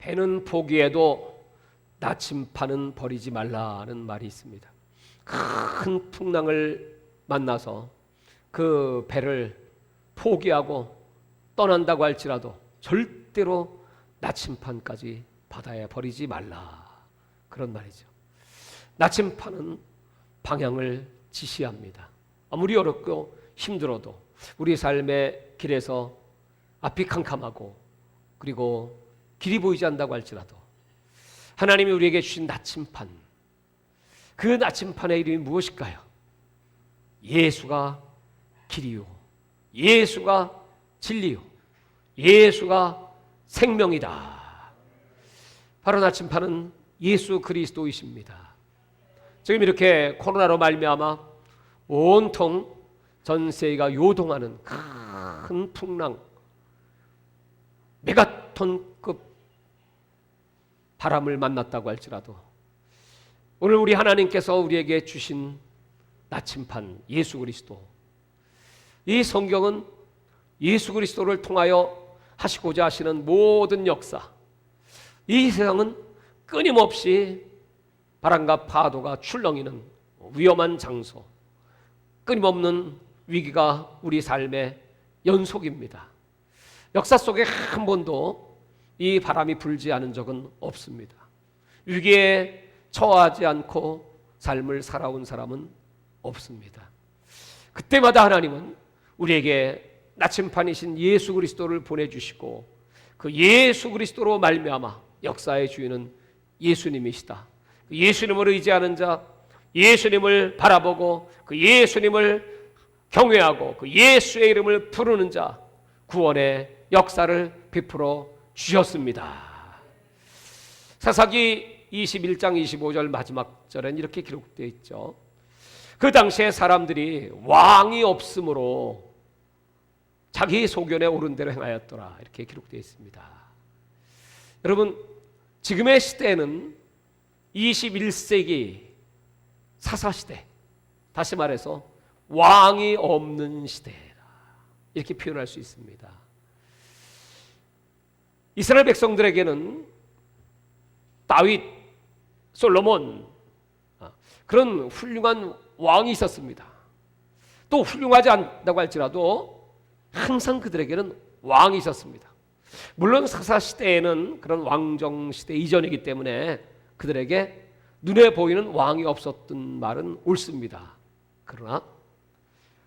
배는 포기해도 나침판은 버리지 말라는 말이 있습니다. 큰 풍랑을 만나서 그 배를 포기하고 떠난다고 할지라도 절대로 나침판까지 바다에 버리지 말라, 그런 말이죠. 나침판은 방향을 지시합니다. 아무리 어렵고 힘들어도 우리 삶의 길에서 앞이 캄캄하고 그리고 길이 보이지 않는다고 할지라도 하나님이 우리에게 주신 나침판, 그 나침판의 이름이 무엇일까요? 예수가 길이요, 예수가 진리요, 예수가 생명이다. 바로 나침판은 예수 그리스도이십니다. 지금 이렇게 코로나로 말미암아 온통 전 세계가 요동하는 큰 풍랑, 메가톤급 바람을 만났다고 할지라도 오늘 우리 하나님께서 우리에게 주신 나침판 예수 그리스도, 이 성경은 예수 그리스도를 통하여 하시고자 하시는 모든 역사, 이 세상은 끊임없이 바람과 파도가 출렁이는 위험한 장소, 끊임없는 위기가 우리 삶의 연속입니다. 역사 속에 한 번도 이 바람이 불지 않은 적은 없습니다. 위기에 처하지 않고 삶을 살아온 사람은 없습니다. 그때마다 하나님은 우리에게 나침판이신 예수 그리스도를 보내주시고 그 예수 그리스도로 말미암아 역사의 주인은 예수님이시다. 그 예수님을 의지하는 자, 예수님을 바라보고 그 예수님을 경외하고 그 예수의 이름을 부르는 자, 구원의 역사를 베풀어 주셨습니다. 사사기 21장 25절 마지막 절엔 이렇게 기록되어 있죠. 그 당시에 사람들이 왕이 없으므로 자기 소견에 옳은 대로 행하였더라, 이렇게 기록되어 있습니다. 여러분, 지금의 시대는 21세기 사사시대, 다시 말해서 왕이 없는 시대다, 이렇게 표현할 수 있습니다. 이스라엘 백성들에게는 다윗, 솔로몬, 그런 훌륭한 왕이 있었습니다. 또 훌륭하지 않다고 할지라도 항상 그들에게는 왕이 있었습니다. 물론 사사시대에는 그런 왕정시대 이전이기 때문에 그들에게 눈에 보이는 왕이 없었던 말은 옳습니다. 그러나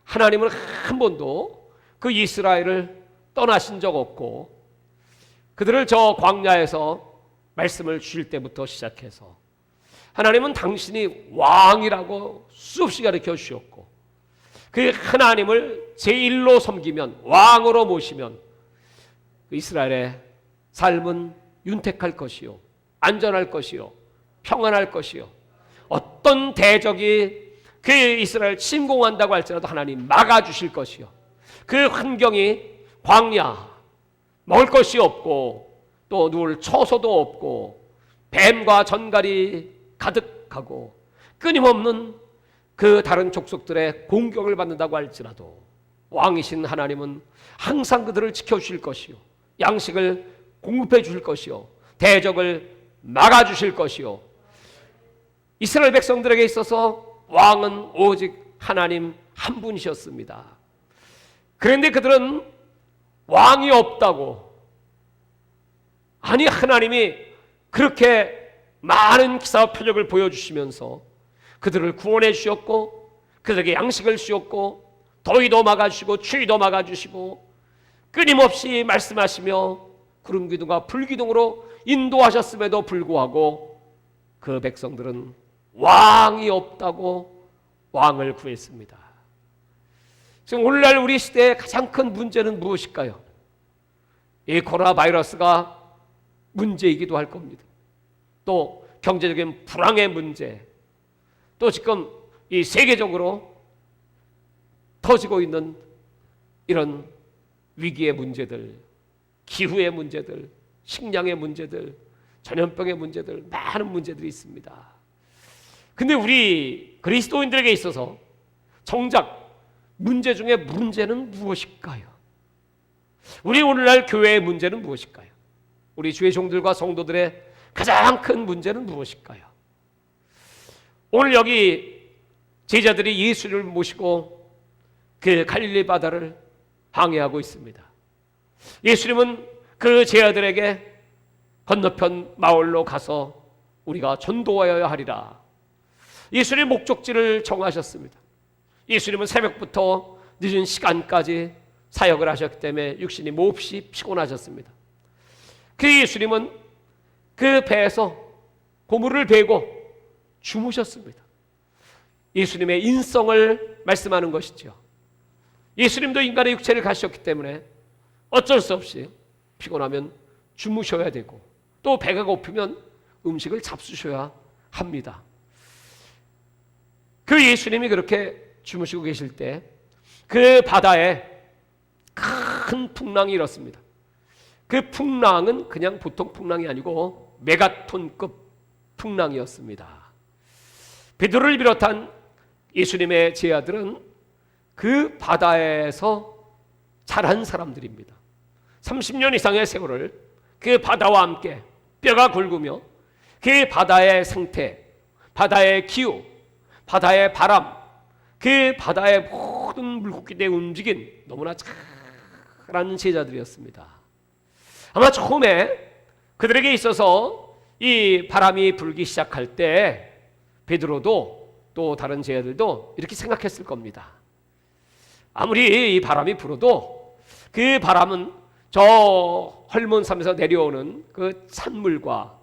하나님은 한 번도 그 이스라엘을 떠나신 적 없고 그들을 저 광야에서 말씀을 주실 때부터 시작해서 하나님은 당신이 왕이라고 수없이 가르쳐 주셨고 그 하나님을 제1로 섬기면, 왕으로 모시면 이스라엘의 삶은 윤택할 것이요, 안전할 것이요, 평안할 것이요, 어떤 대적이 그 이스라엘 침공한다고 할지라도 하나님 막아주실 것이요, 그 환경이 광야, 먹을 것이 없고 또 누울 처소도 없고 뱀과 전갈이 가득하고 끊임없는 그 다른 족속들의 공격을 받는다고 할지라도 왕이신 하나님은 항상 그들을 지켜주실 것이요, 양식을 공급해 주실 것이요, 대적을 막아주실 것이요, 이스라엘 백성들에게 있어서 왕은 오직 하나님 한 분이셨습니다. 그런데 그들은 왕이 없다고, 아니 하나님이 그렇게 많은 기사와 표적을 보여주시면서 그들을 구원해 주셨고 그들에게 양식을 주셨고 더위도 막아주시고 추위도 막아주시고 끊임없이 말씀하시며 구름기둥과 불기둥으로 인도하셨음에도 불구하고 그 백성들은 왕이 없다고 왕을 구했습니다. 지금 오늘날 우리 시대의 가장 큰 문제는 무엇일까요? 이 코로나 바이러스가 문제이기도 할 겁니다. 또 경제적인 불황의 문제, 또 지금 이 세계적으로 터지고 있는 이런 위기의 문제들, 기후의 문제들, 식량의 문제들, 전염병의 문제들, 많은 문제들이 있습니다. 근데 우리 그리스도인들에게 있어서 정작 문제 중에 문제는 무엇일까요? 우리 오늘날 교회의 문제는 무엇일까요? 우리 주의 종들과 성도들의 가장 큰 문제는 무엇일까요? 오늘 여기 제자들이 예수를 모시고 그 갈릴리 바다를 항해하고 있습니다. 예수님은 그 제자들에게 건너편 마을로 가서 우리가 전도하여야 하리라. 예수님의 목적지를 정하셨습니다. 예수님은 새벽부터 늦은 시간까지 사역을 하셨기 때문에 육신이 몹시 피곤하셨습니다. 그 예수님은 그 배에서 고물을 베고 주무셨습니다. 예수님의 인성을 말씀하는 것이죠. 예수님도 인간의 육체를 가셨기 때문에 어쩔 수 없이 피곤하면 주무셔야 되고 또 배가 고프면 음식을 잡수셔야 합니다. 그 예수님이 그렇게 주무시고 계실 때 그 바다에 큰 풍랑이 일었습니다. 그 풍랑은 그냥 보통 풍랑이 아니고 메가톤급 풍랑이었습니다. 베드로를 비롯한 예수님의 제자들은 그 바다에서 자란 사람들입니다. 30년 이상의 세월을 그 바다와 함께 뼈가 굵으며 그 바다의 생태, 바다의 기후, 바다의 바람, 그 바다의 모든 물고기들의 움직임 너무나 잘하는 제자들이었습니다. 아마 처음에 그들에게 있어서 이 바람이 불기 시작할 때 베드로도 또 다른 제자들도 이렇게 생각했을 겁니다. 아무리 이 바람이 불어도 그 바람은 저 헐몬섬에서 내려오는 그 찬물과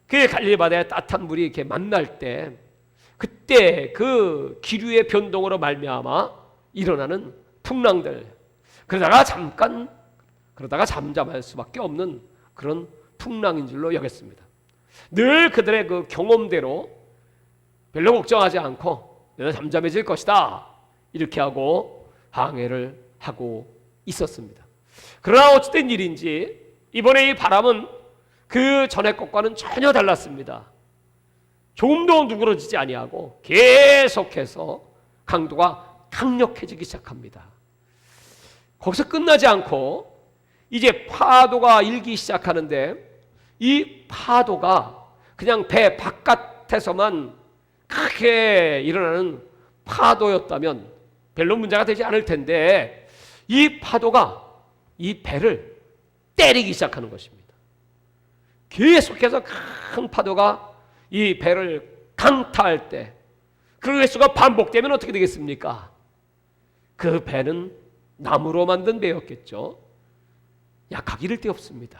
그 갈릴리 바다의 따뜻한 물이 이렇게 만날 때 그때 그 기류의 변동으로 말미암아 일어나는 풍랑들, 그러다가 잠잠할 수밖에 없는 그런 풍랑인 줄로 여겼습니다. 늘 그들의 그 경험대로 별로 걱정하지 않고 내가 잠잠해질 것이다 이렇게 하고 항해를 하고 있었습니다. 그러나 어찌된 일인지 이번에 이 바람은 그 전의 것과는 전혀 달랐습니다. 조금도 누그러지지 아니하고 계속해서 강도가 강력해지기 시작합니다. 거기서 끝나지 않고 이제 파도가 일기 시작하는데 이 파도가 그냥 배 바깥에서만 크게 일어나는 파도였다면 별로 문제가 되지 않을 텐데 이 파도가 이 배를 때리기 시작하는 것입니다. 계속해서 큰 파도가 이 배를 강타할 때 그 횟수가 반복되면 어떻게 되겠습니까? 그 배는 나무로 만든 배였겠죠. 약하기 이를 데 없습니다.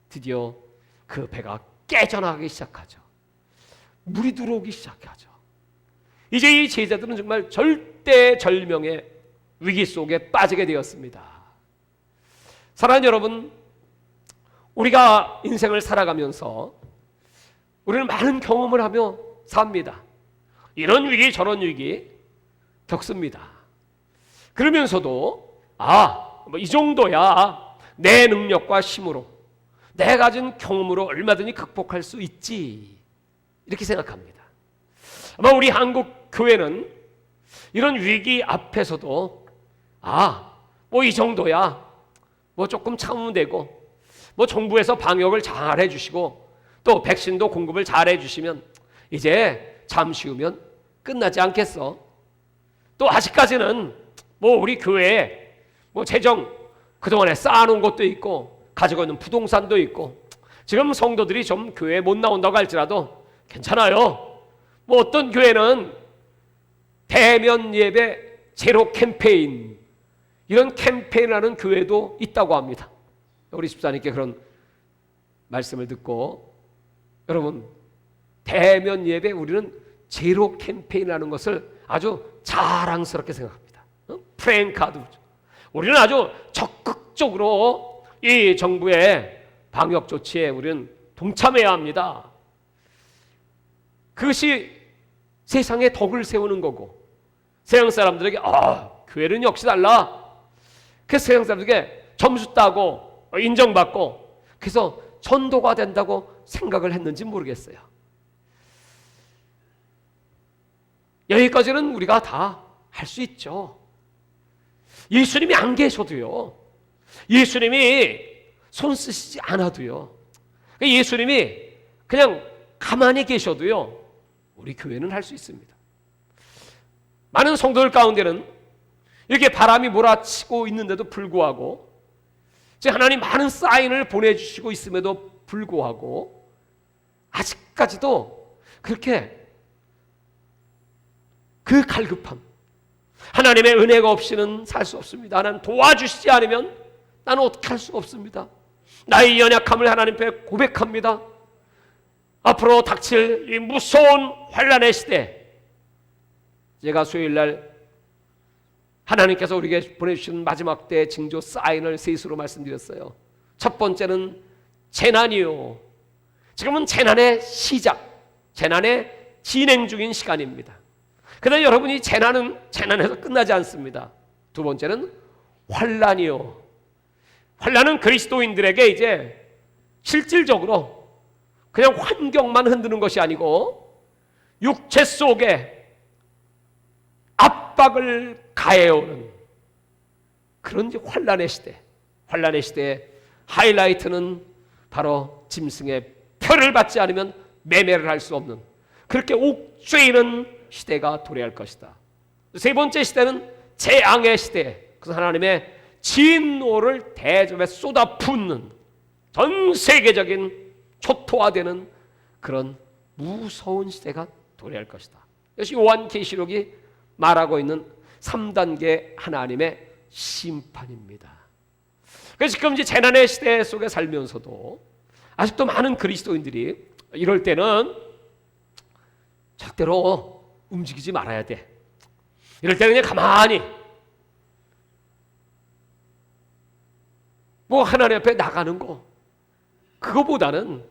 드디어 그 배가 깨져나가기 시작하죠. 물이 들어오기 시작하죠. 이제 이 제자들은 정말 절대절명의 위기 속에 빠지게 되었습니다. 사랑하는 여러분, 우리가 인생을 살아가면서 우리는 많은 경험을 하며 삽니다. 이런 위기 저런 위기 겪습니다. 그러면서도 이 정도야 내 능력과 힘으로 내 가진 경험으로 얼마든지 극복할 수 있지 이렇게 생각합니다. 아마 우리 한국 교회는 이런 위기 앞에서도 이 정도야 조금 참으면 되고 정부에서 방역을 잘 해주시고 또 백신도 공급을 잘 해주시면 이제 잠시 후면 끝나지 않겠어. 또 아직까지는 우리 교회에 재정 그동안에 쌓아놓은 것도 있고 가지고 있는 부동산도 있고 지금 성도들이 좀 교회에 못 나온다고 할지라도 괜찮아요. 어떤 교회는 대면 예배 제로 캠페인 이런 캠페인을 하는 교회도 있다고 합니다. 우리 집사님께 그런 말씀을 듣고 여러분 대면 예배 우리는 제로 캠페인이라는 것을 아주 자랑스럽게 생각합니다. 프랭카드 우리는 아주 적극적으로 이 정부의 방역 조치에 우리는 동참해야 합니다. 그것이 세상에 덕을 세우는 거고 세상 사람들에게 교회는 역시 달라. 그래서 세상 사람들에게 점수 따고 인정받고 그래서 전도가 된다고 생각을 했는지 모르겠어요. 여기까지는 우리가 다 할 수 있죠. 예수님이 안 계셔도요. 예수님이 손 쓰시지 않아도요, 예수님이 그냥 가만히 계셔도요, 우리 교회는 할 수 있습니다. 많은 성도들 가운데는 이렇게 바람이 몰아치고 있는데도 불구하고, 하나님 많은 사인을 보내주시고 있음에도 불구하고 아직까지도 그렇게 그 갈급함, 하나님의 은혜가 없이는 살 수 없습니다. 하나님 도와주시지 않으면 나는 어떻게 할 수가 없습니다. 나의 연약함을 하나님 앞에 고백합니다. 앞으로 닥칠 이 무서운 환난의 시대, 제가 수요일날 하나님께서 우리에게 보내주신 마지막 때의 징조 사인을 셋으로 말씀드렸어요. 첫 번째는 재난이요. 지금은 재난의 시작, 재난의 진행 중인 시간입니다. 그런데 여러분이 재난은 재난에서 끝나지 않습니다. 두 번째는 환난이요. 환난은 그리스도인들에게 이제 실질적으로 그냥 환경만 흔드는 것이 아니고 육체 속에 압박을 가해오는 그런 환난의 시대. 환난의 시대의 하이라이트는 바로 짐승의 표를 받지 않으면 매매를 할 수 없는, 그렇게 옥죄이는 시대가 도래할 것이다. 세 번째 시대는 재앙의 시대. 그래서 하나님의 진노를 대접에 쏟아붓는 전 세계적인 초토화되는 그런 무서운 시대가 도래할 것이다. 이것이 요한계시록이 말하고 있는 3단계 하나님의 심판입니다. 그래서 지금 이제 재난의 시대 속에 살면서도 아직도 많은 그리스도인들이 이럴 때는 절대로 움직이지 말아야 돼. 이럴 때는 그냥 가만히 뭐 하나님 앞에 나가는 거, 그거보다는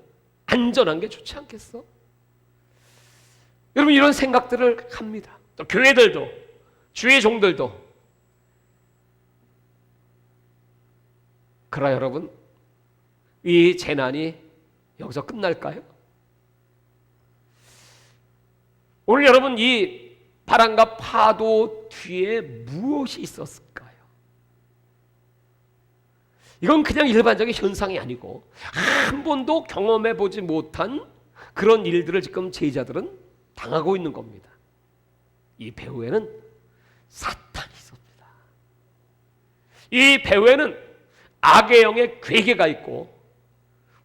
안전한 게 좋지 않겠어? 여러분, 이런 생각들을 합니다. 또 교회들도, 주의 종들도. 그러나 여러분, 이 재난이 여기서 끝날까요? 오늘 여러분, 이 바람과 파도 뒤에 무엇이 있었을까요? 이건 그냥 일반적인 현상이 아니고 한 번도 경험해 보지 못한 그런 일들을 지금 제자들은 당하고 있는 겁니다. 이 배후에는 사탄이 있습니다. 이 배후에는 악의 영의 괴계가 있고,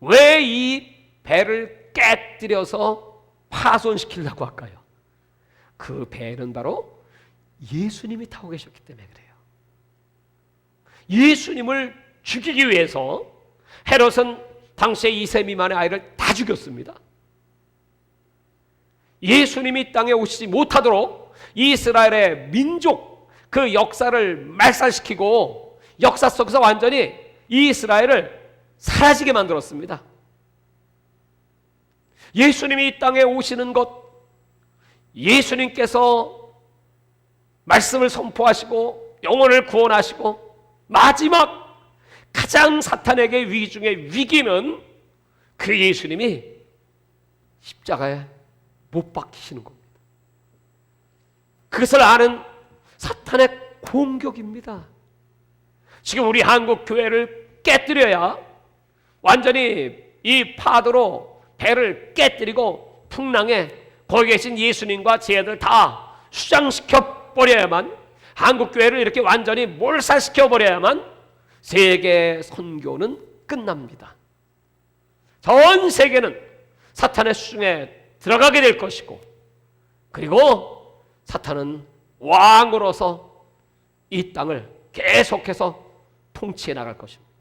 왜 이 배를 깨뜨려서 파손시키려고 할까요? 그 배는 바로 예수님이 타고 계셨기 때문에 그래요. 예수님을 죽이기 위해서 헤롯은 당시에 2세 미만의 아이를 다 죽였습니다. 예수님이 땅에 오시지 못하도록 이스라엘의 민족 그 역사를 말살시키고 역사 속에서 완전히 이스라엘을 사라지게 만들었습니다. 예수님이 이 땅에 오시는 것, 예수님께서 말씀을 선포하시고 영혼을 구원하시고 마지막 가장 사탄에게 위기 중에 위기는 그 예수님이 십자가에 못 박히시는 겁니다. 그것을 아는 사탄의 공격입니다. 지금 우리 한국 교회를 깨뜨려야 완전히 이 파도로 배를 깨뜨리고 풍랑에 거기 계신 예수님과 제자들 다 수장시켜 버려야만, 한국 교회를 이렇게 완전히 몰살시켜 버려야만 세계 선교는 끝납니다. 전 세계는 사탄의 수중에 들어가게 될 것이고, 그리고 사탄은 왕으로서 이 땅을 계속해서 통치해 나갈 것입니다.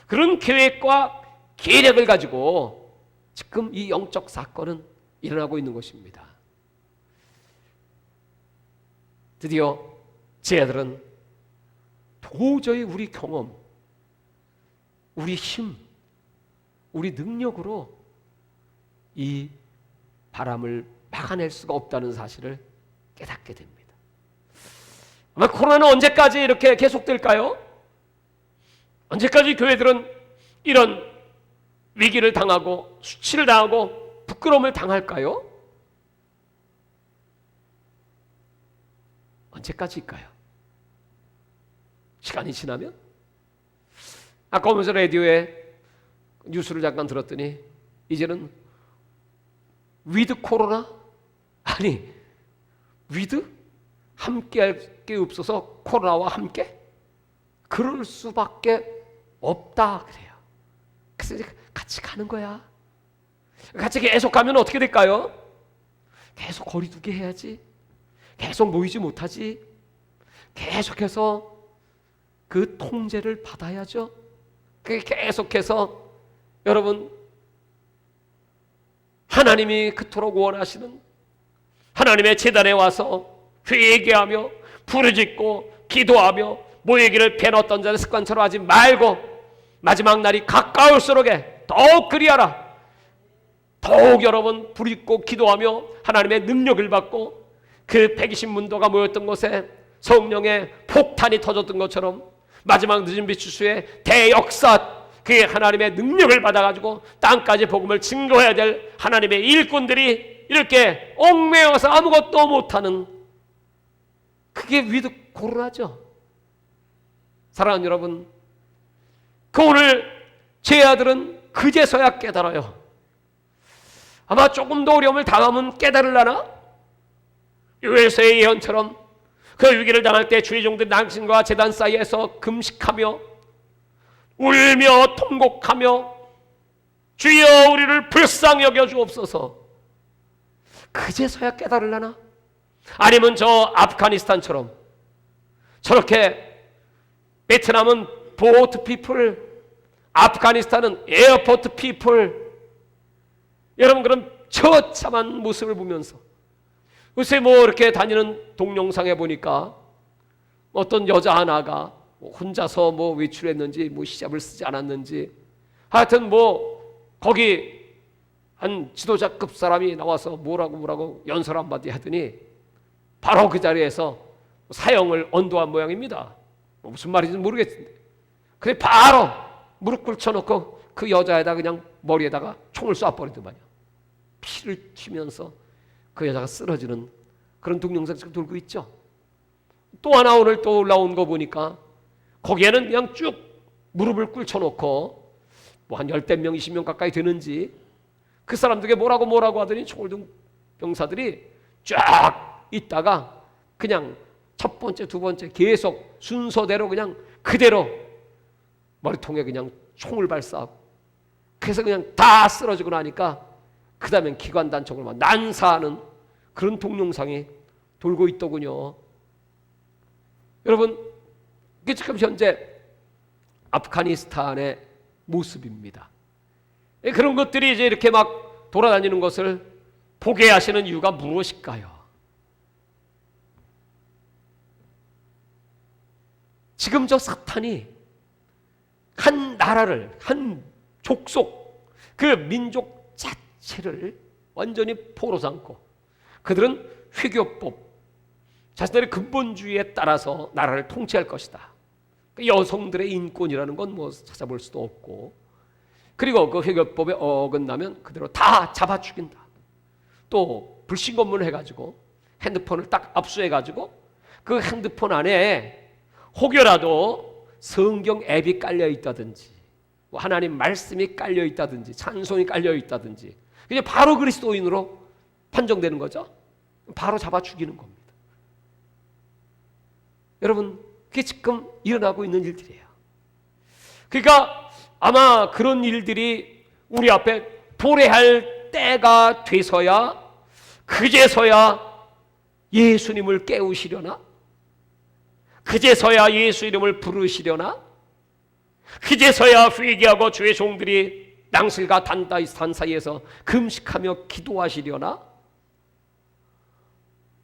그런 계획과 계략을 가지고 지금 이 영적 사건은 일어나고 있는 것입니다. 드디어 제자들은 도저히 우리 경험, 우리 힘, 우리 능력으로 이 바람을 막아낼 수가 없다는 사실을 깨닫게 됩니다. 아마 코로나는 언제까지 이렇게 계속될까요? 언제까지 교회들은 이런 위기를 당하고 수치를 당하고 부끄러움을 당할까요? 언제까지일까요? 시간이 지나면? 아까 오면서 라디오에 뉴스를 잠깐 들었더니 이제는 위드 코로나? 아니, 위드? 함께할 게 없어서 코로나와 함께? 그럴 수밖에 없다 그래요. 그래서 이제 같이 가는 거야. 같이 계속 가면 어떻게 될까요? 계속 거리 두기 해야지. 계속 모이지 못하지. 계속해서 그 통제를 받아야죠. 그게 계속해서 여러분, 하나님이 그토록 원하시는 하나님의 제단에 와서 회개하며 부르짖고 기도하며 모이기를 배웠던 자의 습관처럼 하지 말고 마지막 날이 가까울수록에 더욱 그리하라. 더욱 여러분 부르짖고 기도하며 하나님의 능력을 받고 그 120문도가 모였던 곳에 성령의 폭탄이 터졌던 것처럼 마지막 늦은 비추수의 대역사, 그게 하나님의 능력을 받아가지고 땅까지 복음을 증거해야 될 하나님의 일꾼들이 이렇게 얽매여서 아무것도 못하는, 그게 위드 코로나죠. 사랑하는 여러분, 그 오늘 제 아들은 그제서야 깨달아요. 아마 조금 더 어려움을 당하면 깨달으려나? 요엘서의 예언처럼 그 위기를 당할 때 주의 종들이 당신과 제단 사이에서 금식하며 울며 통곡하며 주여 우리를 불쌍히 여겨 주옵소서. 그제서야 깨달으려나? 아니면 저 아프가니스탄처럼 저렇게 베트남은 보트 피플, 아프가니스탄은 에어포트 피플, 여러분 그런 처참한 모습을 보면서 요새 뭐 이렇게 다니는 동영상에 보니까 어떤 여자 하나가 혼자서 뭐 외출했는지 뭐 히잡을 쓰지 않았는지 하여튼 뭐 거기 한 지도자급 사람이 나와서 뭐라고 연설 한마디 하더니 바로 그 자리에서 사형을 언도한 모양입니다. 뭐 무슨 말인지 모르겠는데 그래 바로 무릎 꿇혀놓고 그 여자에다 그냥 머리에다가 총을 쏴버리더만요. 피를 튀면서 그 여자가 쓰러지는 그런 동영상 지금 돌고 있죠. 또 하나 오늘 또 올라온 거 보니까 거기에는 그냥 쭉 무릎을 꿇혀놓고 뭐 한 10대 명 20명 가까이 되는지 그 사람들에게 뭐라고 하더니 총을 든 병사들이 쫙 있다가 그냥 첫 번째 두 번째 계속 순서대로 그냥 그대로 머리통에 그냥 총을 발사하고 그래서 그냥 다 쓰러지고 나니까 그 다음엔 기관단총을 막 난사하는 그런 동영상이 돌고 있더군요. 여러분, 이게 지금 현재 아프가니스탄의 모습입니다. 그런 것들이 이제 이렇게 막 돌아다니는 것을 보게 하시는 이유가 무엇일까요? 지금 저 사탄이 한 나라를, 한 족속, 그 민족 자체를 완전히 포로 삼고 그들은 회교법, 자신들의 근본주의에 따라서 나라를 통치할 것이다. 여성들의 인권이라는 건 뭐 찾아볼 수도 없고, 그리고 그 회교법에 어긋나면 그대로 다 잡아 죽인다. 또 불신검문을 해가지고 핸드폰을 딱 압수해가지고 그 핸드폰 안에 혹여라도 성경 앱이 깔려 있다든지 하나님 말씀이 깔려 있다든지 찬송이 깔려 있다든지 이제 바로 그리스도인으로 판정되는 거죠. 바로 잡아 죽이는 겁니다. 여러분, 그게 지금 일어나고 있는 일들이에요. 그러니까 아마 그런 일들이 우리 앞에 도래할 때가 돼서야, 그제서야 예수님을 깨우시려나? 그제서야 예수 이름을 부르시려나? 그제서야 회개하고 주의 종들이 낭실과 단단 사이에서 금식하며 기도하시려나?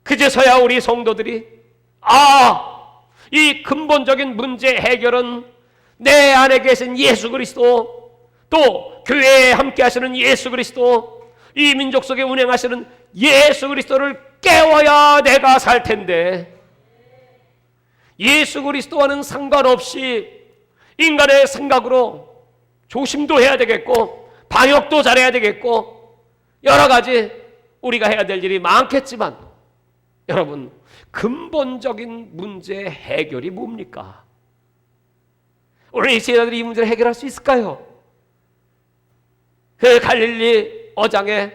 그제서야 우리 성도들이 이 근본적인 문제 해결은 내 안에 계신 예수 그리스도, 또 교회에 함께 하시는 예수 그리스도, 이 민족 속에 운행하시는 예수 그리스도를 깨워야 내가 살 텐데, 예수 그리스도와는 상관없이 인간의 생각으로 조심도 해야 되겠고 방역도 잘해야 되겠고 여러 가지 우리가 해야 될 일이 많겠지만, 여러분, 근본적인 문제 해결이 뭡니까? 오늘 이 제자들이 이 문제를 해결할 수 있을까요? 그 갈릴리 어장에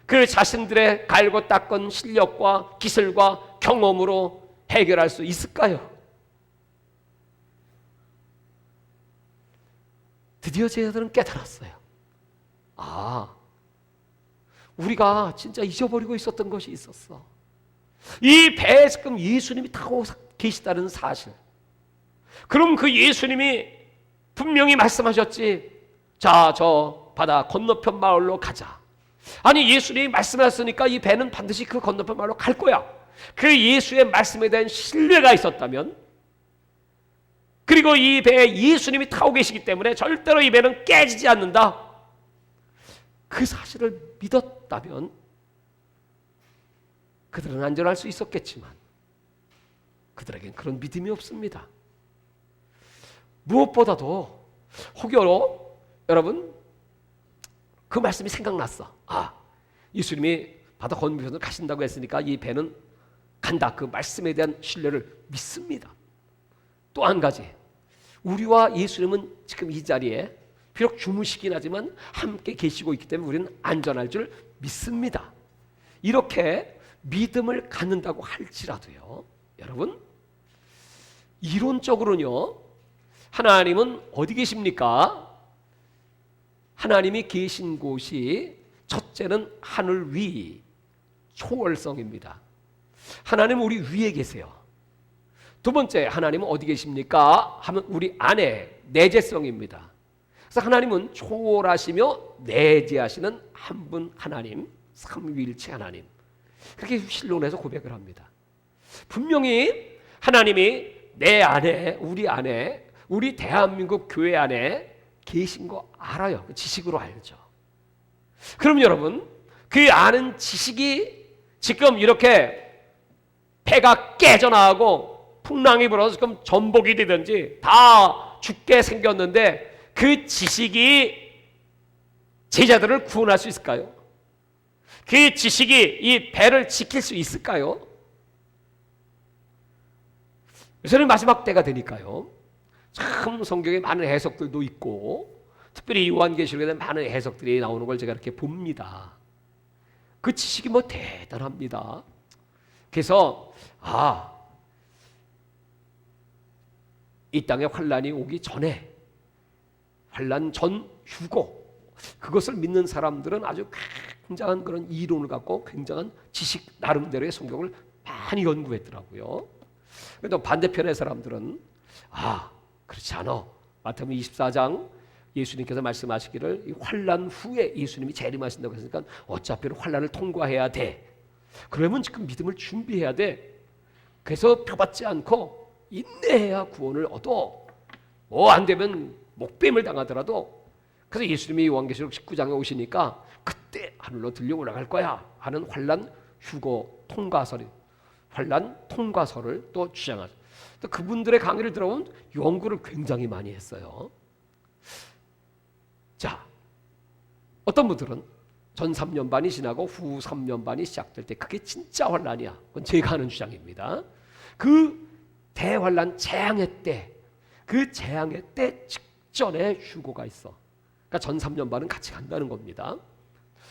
그 자신들의 갈고 닦은 실력과 기술과 경험으로 해결할 수 있을까요? 드디어 제자들은 깨달았어요. 아, 우리가 진짜 잊어버리고 있었던 것이 있었어. 이 배에 지금 예수님이 타고 계시다는 사실. 그럼 그 예수님이 분명히 말씀하셨지. 자, 저 바다 건너편 마을로 가자. 아니, 예수님이 말씀하셨으니까 이 배는 반드시 그 건너편 마을로 갈 거야. 그 예수의 말씀에 대한 신뢰가 있었다면, 그리고 이 배에 예수님이 타고 계시기 때문에 절대로 이 배는 깨지지 않는다, 그 사실을 믿었다면 그들은 안전할 수 있었겠지만 그들에겐 그런 믿음이 없습니다. 무엇보다도 혹여로 여러분 그 말씀이 생각났어. 아, 예수님이 바다 건너편으로 가신다고 했으니까 이 배는 간다. 그 말씀에 대한 신뢰를 믿습니다. 또 한 가지, 우리와 예수님은 지금 이 자리에 비록 주무시긴 하지만 함께 계시고 있기 때문에 우리는 안전할 줄 믿습니다. 이렇게 믿음을 갖는다고 할지라도요, 여러분, 이론적으로는요, 하나님은 어디 계십니까? 하나님이 계신 곳이 첫째는 하늘 위, 초월성입니다. 하나님은 우리 위에 계세요. 두 번째, 하나님은 어디 계십니까? 하면 우리 안에, 내재성입니다. 그래서 하나님은 초월하시며 내재하시는 한 분 하나님, 삼위일체 하나님, 그렇게 신론에서 고백을 합니다. 분명히 하나님이 내 안에, 우리 대한민국 교회 안에 계신 거 알아요. 지식으로 알죠. 그럼 여러분, 그 아는 지식이 지금 이렇게 배가 깨져나가고 풍랑이 불어서 지금 전복이 되든지 다 죽게 생겼는데 그 지식이 제자들을 구원할 수 있을까요? 그 지식이 이 배를 지킬 수 있을까요? 요새는 마지막 때가 되니까요, 참 성경에 많은 해석들도 있고, 특별히 요한계시록에 대한 많은 해석들이 나오는 걸 제가 이렇게 봅니다. 그 지식이 뭐 대단합니다. 그래서 이 땅에 환란이 오기 전에, 환란 전 휴고, 그것을 믿는 사람들은 아주 굉장한 그런 이론을 갖고 굉장한 지식 나름대로의 성경을 많이 연구했더라고요. 그런데 반대편의 사람들은 그렇지 않아. 마태복음 24장 예수님께서 말씀하시기를 이 환란 후에 예수님이 재림하신다고 했으니까 어차피 환란을 통과해야 돼. 그러면 지금 믿음을 준비해야 돼. 그래서 표받지 않고 인내해야 구원을 얻어. 뭐 안 되면 목뱀을 당하더라도. 그래서 예수님이 요한계시록 19장에 오시니까 그때 하늘로 들려 올라갈 거야 하는 환란 휴거 통과설이, 환란 통과설을 또 주장하죠. 또 그분들의 강의를 들어보면 연구를 굉장히 많이 했어요. 자, 어떤 분들은 전 3년반이 지나고 후 3년반이 시작될 때 그게 진짜 환란이야. 그건 제가 하는 주장입니다. 그 대환란 재앙의 때, 그 재앙의 때 직전에 휴고가 있어. 그러니까 전 3년반은 같이 간다는 겁니다.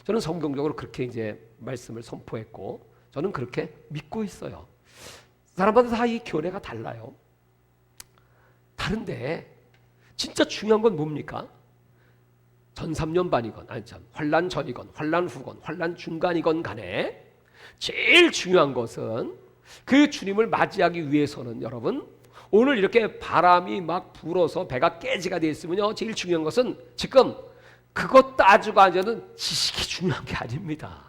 저는 성경적으로 그렇게 이제 말씀을 선포했고, 저는 그렇게 믿고 있어요. 사람마다 다 이 견해가 달라요. 다른데 진짜 중요한 건 뭡니까? 전 3년반이건 환란 전이건 환란 후건 환란 중간이건 간에 제일 중요한 것은 그 주님을 맞이하기 위해서는, 여러분, 오늘 이렇게 바람이 막 불어서 배가 깨지가 되어 있으면요, 제일 중요한 것은 지금 그것 따지고 앉아는 지식이 중요한 게 아닙니다.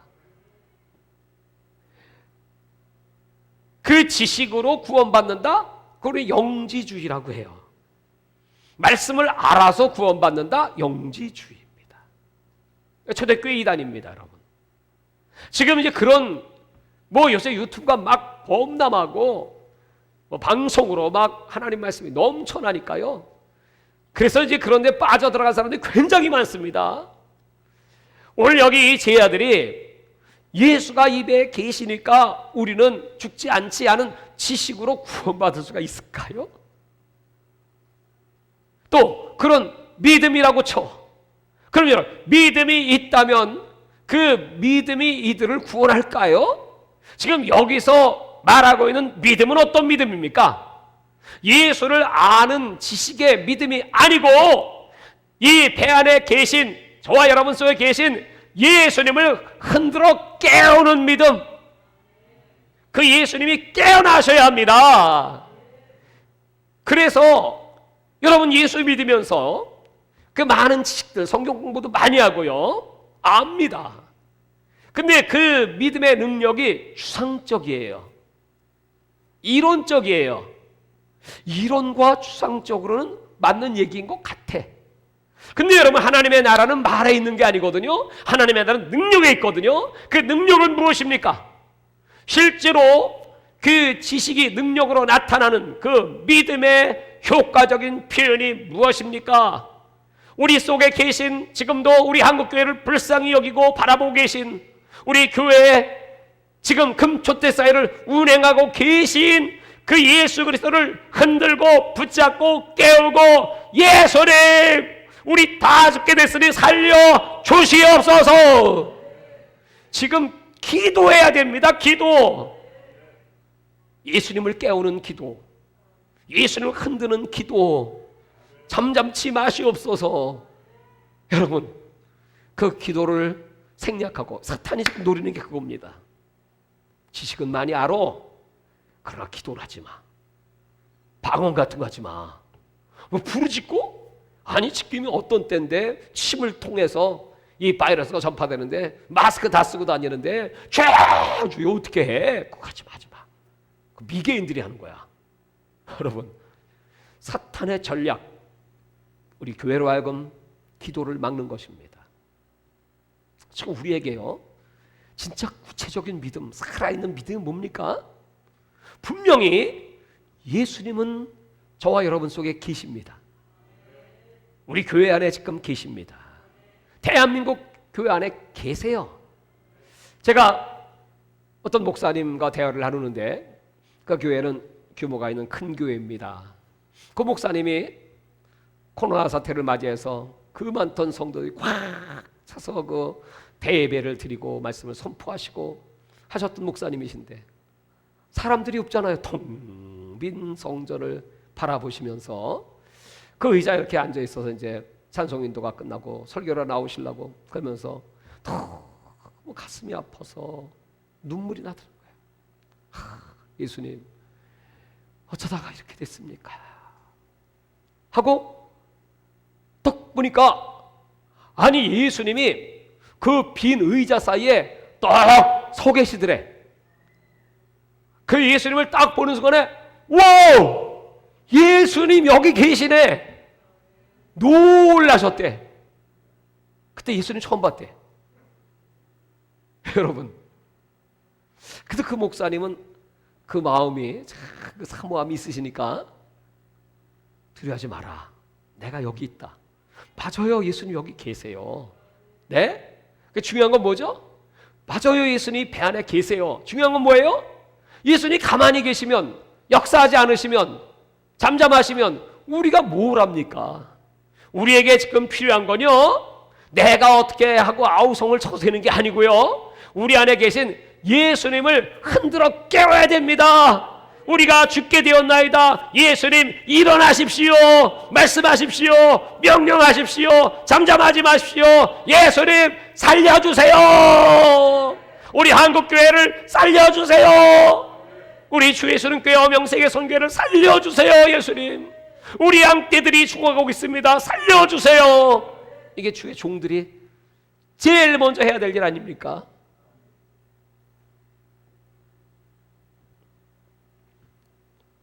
그 지식으로 구원받는다? 그걸 영지주의라고 해요. 말씀을 알아서 구원받는다? 영지주의입니다. 초대교회 이단입니다, 여러분. 지금 이제 그런 요새 유튜브가 막 범람하고 방송으로 막 하나님 말씀이 넘쳐나니까요. 그래서 이제 그런 데 빠져들어간 사람들이 굉장히 많습니다. 오늘 여기 이 제자들이 예수가 이 배에 계시니까 우리는 죽지 않지 않은 지식으로 구원받을 수가 있을까요? 또 그런 믿음이라고 쳐. 그러면 믿음이 있다면 그 믿음이 이들을 구원할까요? 지금 여기서 말하고 있는 믿음은 어떤 믿음입니까? 예수를 아는 지식의 믿음이 아니고 이 배 안에 계신 저와 여러분 속에 계신 예수님을 흔들어 깨우는 믿음. 그 예수님이 깨어나셔야 합니다. 그래서 여러분 예수 믿으면서 그 많은 지식들, 성경 공부도 많이 하고요, 압니다. 근데 그 믿음의 능력이 추상적이에요. 이론적이에요. 이론과 추상적으로는 맞는 얘기인 것 같아. 근데 여러분, 하나님의 나라는 말에 있는 게 아니거든요. 하나님의 나라는 능력에 있거든요. 그 능력은 무엇입니까? 실제로 그 지식이 능력으로 나타나는 그 믿음의 효과적인 표현이 무엇입니까? 우리 속에 계신, 지금도 우리 한국교회를 불쌍히 여기고 바라보고 계신 우리 교회에 지금 금초대 사회를 운행하고 계신 그 예수 그리스도를 흔들고 붙잡고 깨우고, 예수님 우리 다 죽게 됐으니 살려 주시옵소서. 지금 기도해야 됩니다. 기도. 예수님을 깨우는 기도, 예수님을 흔드는 기도, 잠잠치 마시옵소서. 여러분, 그 기도를 생략하고 사탄이 지금 노리는 게 그겁니다. 지식은 많이 알아. 그러나 기도를 하지 마. 방언 같은 거 하지 마. 뭐 부르짖고? 아니, 지금이 어떤 때인데 침을 통해서 이 바이러스가 전파되는데 마스크 다 쓰고 다니는데 죄주 어떻게 해? 그거 하지 마. 그 미개인들이 하는 거야. 여러분, 사탄의 전략, 우리 교회로 하여금 기도를 막는 것입니다. 지금 우리에게요, 진짜 구체적인 믿음, 살아있는 믿음이 뭡니까? 분명히 예수님은 저와 여러분 속에 계십니다. 우리 교회 안에 지금 계십니다. 대한민국 교회 안에 계세요. 제가 어떤 목사님과 대화를 나누는데, 그 교회는 규모가 있는 큰 교회입니다. 그 목사님이 코로나 사태를 맞이해서 그 많던 성도들이 꽉 차서 그 대예배를 드리고 말씀을 선포하시고 하셨던 목사님이신데, 사람들이 없잖아요. 텅 빈 성전을 바라보시면서 그 의자에 이렇게 앉아 있어서 이제 찬송인도가 끝나고 설교를 나오시려고 그러면서 너무 가슴이 아파서 눈물이 나더라고요. 예수님, 어쩌다가 이렇게 됐습니까? 하고 딱 보니까, 아니, 예수님이 그 빈 의자 사이에 딱 서 계시더래. 그 예수님을 딱 보는 순간에, 와우! 예수님 여기 계시네! 놀라셨대. 그때 예수님 처음 봤대. 여러분, 그래도 그 목사님은 그 마음이, 그 사모함이 있으시니까, 두려워하지 마라. 내가 여기 있다. 맞아요. 예수님 여기 계세요. 네? 중요한 건 뭐죠? 맞아요. 예수님 배 안에 계세요. 중요한 건 뭐예요? 예수님 가만히 계시면, 역사하지 않으시면, 잠잠하시면 우리가 뭘 합니까? 우리에게 지금 필요한 건요, 내가 어떻게 하고 아우성을 쳐서 되는 게 아니고요, 우리 안에 계신 예수님을 흔들어 깨워야 됩니다. 우리가 죽게 되었나이다. 예수님 일어나십시오. 말씀하십시오. 명령하십시오. 잠잠하지 마십시오. 예수님 살려주세요. 우리 한국교회를 살려주세요. 우리 주 예수님 교회 엄영세계 선교회를 살려주세요. 예수님, 우리 양떼들이 죽어가고 있습니다. 살려주세요. 이게 주의 종들이 제일 먼저 해야 될 일 아닙니까?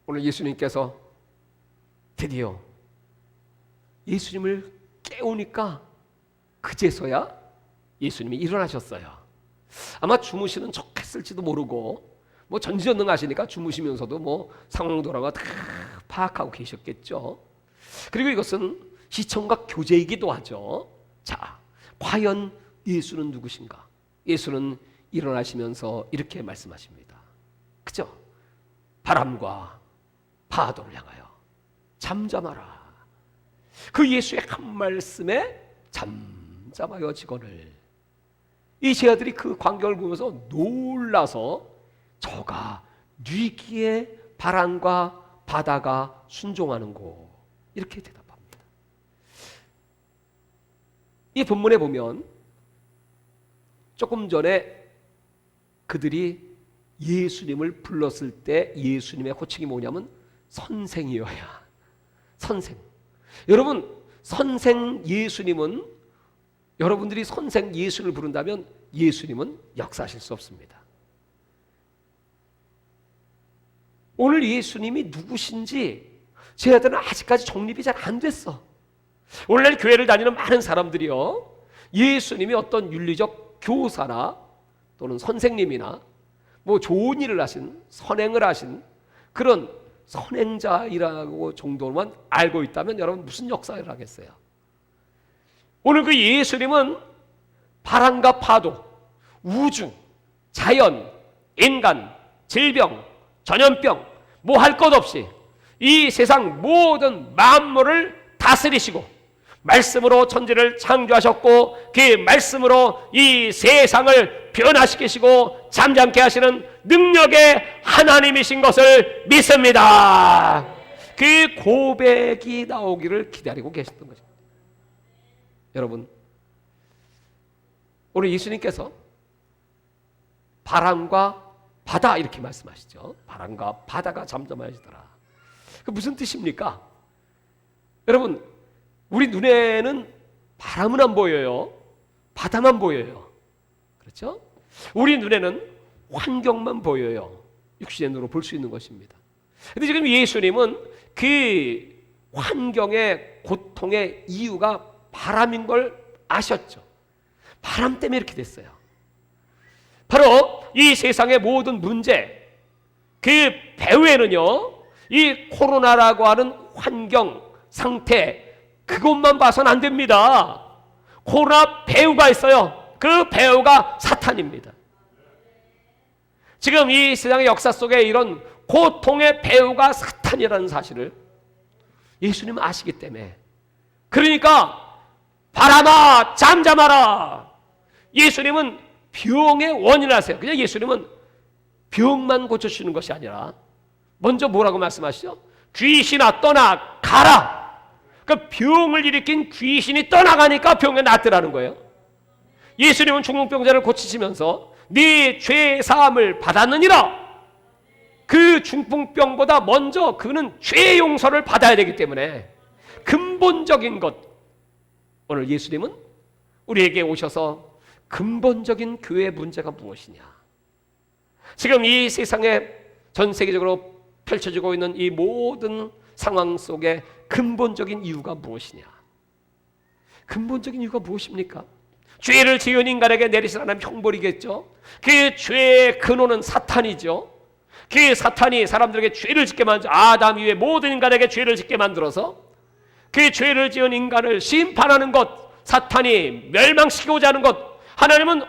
오늘 예수님께서 드디어 예수님을 깨우니까 그제서야 예수님이 일어나셨어요. 아마 주무시는 척 했을지도 모르고, 뭐 전지전능하시니까 주무시면서도 뭐 상황 돌아가 다 파악하고 계셨겠죠. 그리고 이것은 시청각 교제이기도 하죠. 자, 과연 예수는 누구신가? 예수는 일어나시면서 이렇게 말씀하십니다. 그죠? 바람과 파도를 향하여 잠잠하라. 그 예수의 한 말씀에 잠잠하여지거늘. 이 제자들이 그 광경을 보면서 놀라서 저가 뉘기에 바람과 바다가 순종하는고, 이렇게 대답합니다. 이 본문에 보면 조금 전에 그들이 예수님을 불렀을 때 예수님의 호칭이 뭐냐면 선생이어야. 선생. 여러분, 선생 예수님은, 여러분들이 선생 예수를 부른다면 예수님은 역사하실 수 없습니다. 오늘 예수님이 누구신지 제자들은 아직까지 정립이 잘 안 됐어. 오늘날 교회를 다니는 많은 사람들이요, 예수님이 어떤 윤리적 교사나 또는 선생님이나 뭐 좋은 일을 하신, 선행을 하신 그런 선행자이라고 정도만 알고 있다면 여러분 무슨 역사를 하겠어요? 오늘 그 예수님은 바람과 파도, 우주, 자연, 인간, 질병, 전염병, 뭐 할 것 없이 이 세상 모든 만물을 다스리시고 말씀으로 천지를 창조하셨고 그 말씀으로 이 세상을 변화시키시고 잠잠케 하시는 능력의 하나님이신 것을 믿습니다. 그 고백이 나오기를 기다리고 계셨던 거죠. 여러분, 오늘 예수님께서 바람과 바다 이렇게 말씀하시죠. 바람과 바다가 잠잠하시더라. 그 무슨 뜻입니까? 여러분, 우리 눈에는 바람은 안 보여요. 바다만 보여요. 그렇죠? 우리 눈에는 환경만 보여요. 육신의 눈으로 볼 수 있는 것입니다. 그런데 지금 예수님은 그 환경의 고통의 이유가 바람인 걸 아셨죠. 바람 때문에 이렇게 됐어요. 바로 이 세상의 모든 문제, 그 배후에는요, 이 코로나라고 하는 환경 상태, 그것만 봐서는 안 됩니다. 코로나 배후가 있어요. 그 배후가 사탄입니다. 지금 이 세상의 역사 속에 이런 고통의 배후가 사탄이라는 사실을 예수님은 아시기 때문에, 그러니까 바람아 잠잠하라. 예수님은 병의 원인을 아세요. 그냥 예수님은 병만 고쳐주시는 것이 아니라 먼저 뭐라고 말씀하시죠? 귀신아 떠나 가라. 그 병을 일으킨 귀신이 떠나가니까 병이 낫더라는 거예요. 예수님은 중풍병자를 고치시면서 네 죄 사함을 받았느니라. 그 중풍병보다 먼저 그는 죄 용서를 받아야 되기 때문에 근본적인 것, 오늘 예수님은 우리에게 오셔서 근본적인 교회의 문제가 무엇이냐, 지금 이 세상에 전 세계적으로 펼쳐지고 있는 이 모든 상황 속에 근본적인 이유가 무엇이냐, 근본적인 이유가 무엇입니까? 죄를 지은 인간에게 내리신 하나님 형벌이겠죠. 그 죄의 근원은 사탄이죠. 그 사탄이 사람들에게 죄를 짓게 만들어, 아담 이후에 모든 인간에게 죄를 짓게 만들어서 그 죄를 지은 인간을 심판하는 것, 사탄이 멸망시키고자 하는 것, 하나님은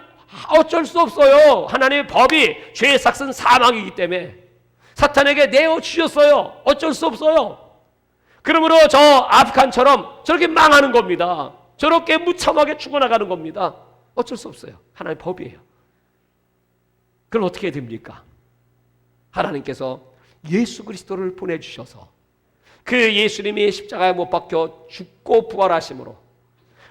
어쩔 수 없어요. 하나님의 법이 죄의 삭은 사망이기 때문에 사탄에게 내어주셨어요. 어쩔 수 없어요. 그러므로 저 아프간처럼 저렇게 망하는 겁니다. 저렇게 무참하게 죽어나가는 겁니다. 어쩔 수 없어요. 하나님의 법이에요. 그럼 어떻게 됩니까? 하나님께서 예수 그리스도를 보내주셔서 그 예수님이 십자가에 못 박혀 죽고 부활하심으로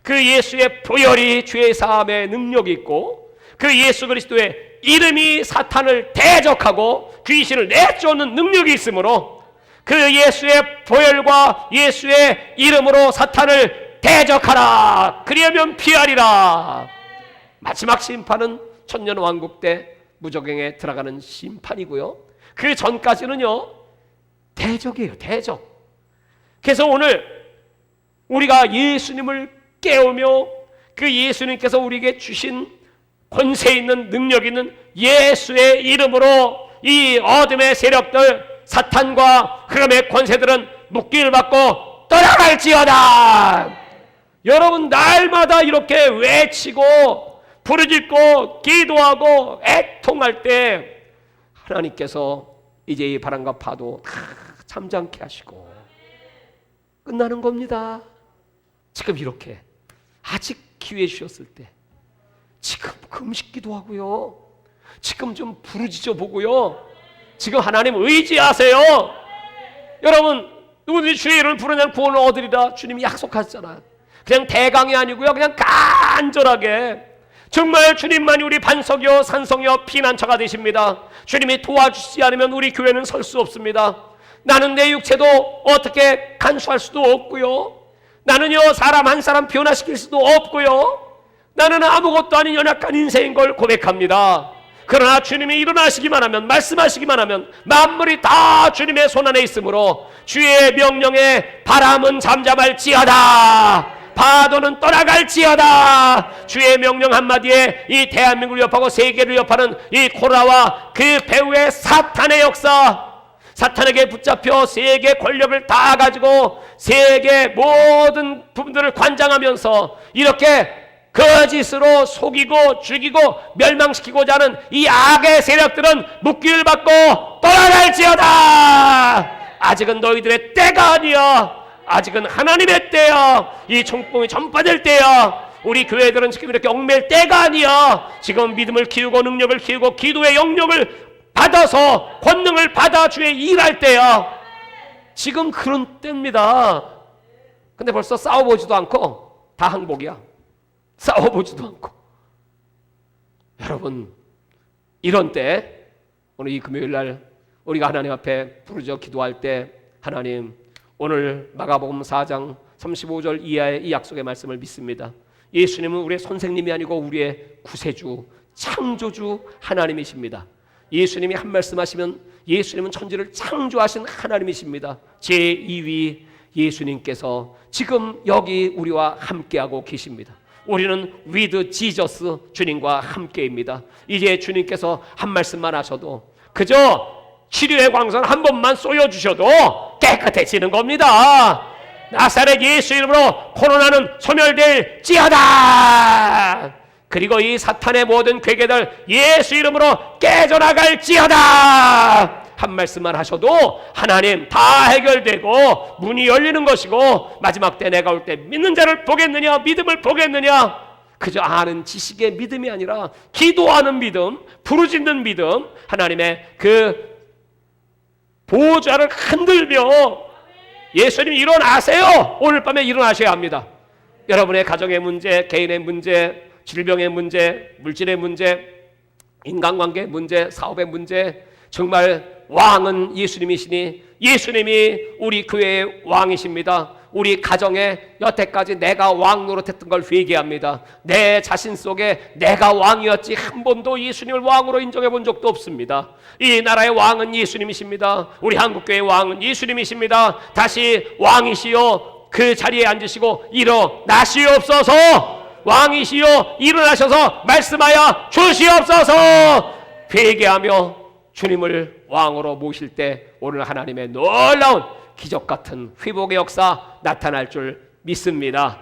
그 예수의 보혈이 죄 사함의 능력이 있고 그 예수 그리스도의 이름이 사탄을 대적하고 귀신을 내쫓는 능력이 있으므로 그 예수의 보혈과 예수의 이름으로 사탄을 대적하라. 그리하면 피하리라. 마지막 심판은 천년왕국 때 무저갱에 들어가는 심판이고요. 그 전까지는요, 대적이에요. 대적. 그래서 오늘 우리가 예수님을 깨우며 그 예수님께서 우리에게 주신 권세 있는 능력 있는 예수의 이름으로 이 어둠의 세력들, 사탄과 흑암의 권세들은 묶임을 받고 떠나갈지어다. 여러분, 날마다 이렇게 외치고 부르짖고 기도하고 애통할 때 하나님께서 이제 이 바람과 파도 다 잠잠케 하시고 끝나는 겁니다. 지금 이렇게 아직 기회 주셨을 때 지금 금식 기도하고요, 지금 좀 부르짖어 보고요, 지금 하나님 의지하세요. 여러분, 누구든지 주의 이름을 부르면 구원을 얻으리라 주님이 약속하셨잖아요. 그냥 대강이 아니고요, 그냥 간절하게 정말 주님만이 우리 반석이요 산성이요 피난처가 되십니다. 주님이 도와주시지 않으면 우리 교회는 설 수 없습니다. 나는 내 육체도 어떻게 간수할 수도 없고요, 나는요 사람 한 사람 변화시킬 수도 없고요, 나는 아무것도 아닌 연약한 인생인 걸 고백합니다. 그러나 주님이 일어나시기만 하면, 말씀하시기만 하면 만물이 다 주님의 손안에 있으므로 주의 명령에 바람은 잠잠할지어다, 파도는 떠나갈지어다. 주의 명령 한마디에 이 대한민국을 여파고 세계를 여파는 이 코로나와 그 배후의 사탄의 역사, 사탄에게 붙잡혀 세계 권력을 다 가지고 세계 모든 부분들을 관장하면서 이렇게 거짓으로 속이고 죽이고 멸망시키고자 하는 이 악의 세력들은 묶기를 받고 떠나갈지어다. 아직은 너희들의 때가 아니야. 아직은 하나님의 때야. 이 총봉이 전파될 때야. 우리 교회들은 지금 이렇게 얽매일 때가 아니야. 지금 믿음을 키우고 능력을 키우고 기도의 영역을 받아서 권능을 받아 주의 일할 때야. 지금 그런 때입니다. 근데 벌써 싸워보지도 않고 다 항복이야. 싸워보지도 않고. 여러분, 이런 때 오늘 이 금요일날 우리가 하나님 앞에 부르짖어 기도할 때, 하나님 오늘 마가복음 4장 35절 이하의 이 약속의 말씀을 믿습니다. 예수님은 우리의 선생님이 아니고 우리의 구세주, 창조주 하나님이십니다. 예수님이 한 말씀하시면 예수님은 천지를 창조하신 하나님이십니다. 제2위 예수님께서 지금 여기 우리와 함께하고 계십니다. 우리는 with Jesus, 주님과 함께입니다. 이제 주님께서 한 말씀만 하셔도, 그저 치료의 광선 한 번만 쏘여주셔도 깨끗해지는 겁니다. 나사렛 예수 이름으로 코로나는 소멸될지어다. 그리고 이 사탄의 모든 괴계들 예수 이름으로 깨져나갈지어다. 한 말씀만 하셔도 하나님 다 해결되고 문이 열리는 것이고, 마지막 때 내가 올 때 믿는 자를 보겠느냐, 믿음을 보겠느냐. 그저 아는 지식의 믿음이 아니라 기도하는 믿음, 부르짖는 믿음, 하나님의 그 보좌를 흔들며 예수님 일어나세요. 오늘 밤에 일어나셔야 합니다. 여러분의 가정의 문제, 개인의 문제, 질병의 문제, 물질의 문제, 인간관계의 문제, 사업의 문제, 정말 왕은 예수님이시니 예수님이 우리 교회의 왕이십니다. 우리 가정에 여태까지 내가 왕 노릇했던 걸 회개합니다. 내 자신 속에 내가 왕이었지 한 번도 예수님을 왕으로 인정해 본 적도 없습니다. 이 나라의 왕은 예수님이십니다. 우리 한국교회의 왕은 예수님이십니다. 다시 왕이시여 그 자리에 앉으시고 일어나시옵소서. 왕이시여 일어나셔서 말씀하여 주시옵소서. 회개하며 주님을 왕으로 모실 때 오늘 하나님의 놀라운 기적 같은 회복의 역사 나타날 줄 믿습니다.